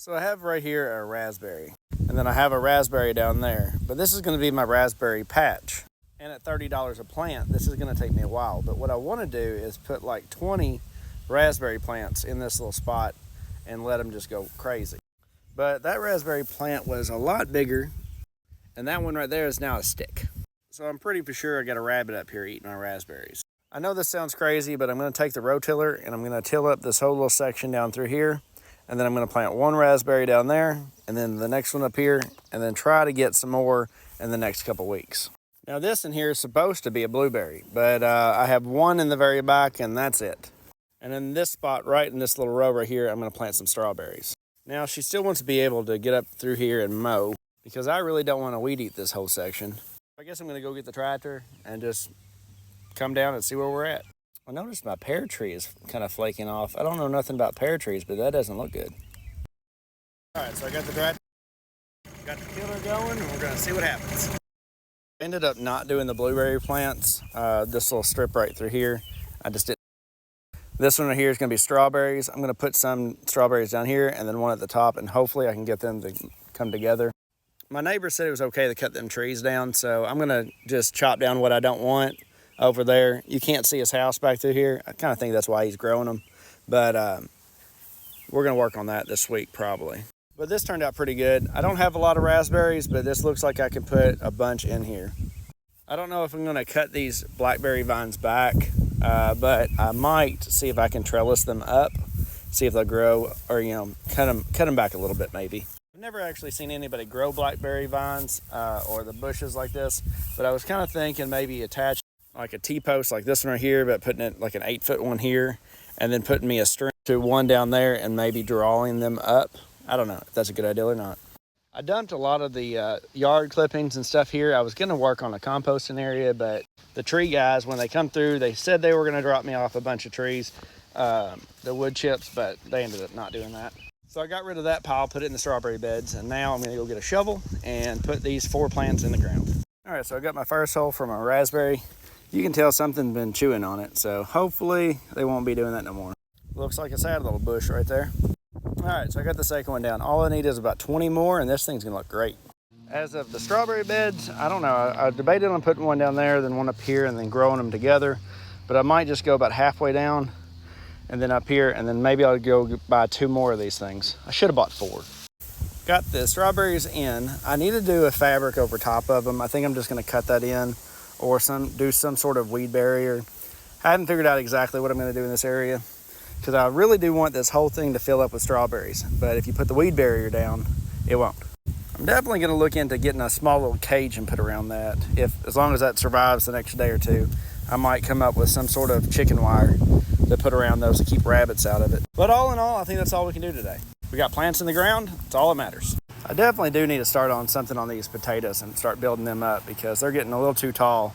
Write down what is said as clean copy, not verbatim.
So I have right here a raspberry, and then I have a raspberry down there, but this is going to be my raspberry patch. And at $30 a plant, this is going to take me a while. But what I want to do is put like 20 raspberry plants in this little spot and let them just go crazy. But that raspberry plant was a lot bigger, and that one right there is now a stick. So I'm pretty for sure I got a rabbit up here eating my raspberries. I know this sounds crazy, but I'm going to take the rotiller and I'm going to till up this whole little section down through here. And then I'm going to plant one raspberry down there, and then the next one up here, and then try to get some more in the next couple weeks. Now this in here is supposed to be a blueberry, but I have one in the very back, and that's it. And in this spot, right in this little row right here, I'm going to plant some strawberries. Now she still wants to be able to get up through here and mow, because I really don't want to weed eat this whole section. I guess I'm going to go get the tractor and just come down and see where we're at. I noticed my pear tree is kind of flaking off. I don't know nothing about pear trees, but that doesn't look good. All right, so I got the tractor, got the tiller going, and we're going to see what happens. I ended up not doing the blueberry plants, this little strip right through here. I just did. This one right here is going to be strawberries. I'm going to put some strawberries down here and then one at the top, and hopefully I can get them to come together. My neighbor said it was okay to cut them trees down, so I'm going to just chop down what I don't want over there. You can't see his house back through here. I kind of think that's why he's growing them, but we're going to work on that this week probably. But this turned out pretty good. I don't have a lot of raspberries, but this looks like I can put a bunch in here. I don't know if I'm going to cut these blackberry vines back, but I might see if I can trellis them up, see if they'll grow, or cut them back a little bit maybe. I've never actually seen anybody grow blackberry vines or the bushes like this, but I was kind of thinking maybe attach like a T-post like this one right here, but putting it like an 8-foot one here, and then putting me a string to one down there and maybe drawing them up. I don't know if that's a good idea or not. I dumped a lot of the yard clippings and stuff here. I was going to work on a composting area, but the tree guys, when they come through, they said they were going to drop me off a bunch of trees, the wood chips, but they ended up not doing that. So I got rid of that pile, put it in the strawberry beds, and now I'm going to go get a shovel and put these 4 plants in the ground. All right, so I got my first hole for my raspberry. You can tell something's been chewing on it, so hopefully they won't be doing that no more. Looks like a sad little bush right there. All right, so I got the second one down. All I need is about 20 more, and this thing's gonna look great. As of the strawberry beds, I don't know. I debated on putting one down there, then one up here, and then growing them together. But I might just go about halfway down, and then up here, and then maybe I'll go buy 2 more of these things. I should have bought 4. Got the strawberries in. I need to do a fabric over top of them. I think I'm just gonna cut that in, or do some sort of weed barrier. I haven't figured out exactly what I'm going to do in this area, because I really do want this whole thing to fill up with strawberries. But if you put the weed barrier down, it won't. I'm definitely going to look into getting a small little cage and put around that. As long as that survives the next day or two, I might come up with some sort of chicken wire to put around those to keep rabbits out of it. But all in all, I think that's all we can do today. We got plants in the ground. That's all that matters. I definitely do need to start on something on these potatoes and start building them up, because they're getting a little too tall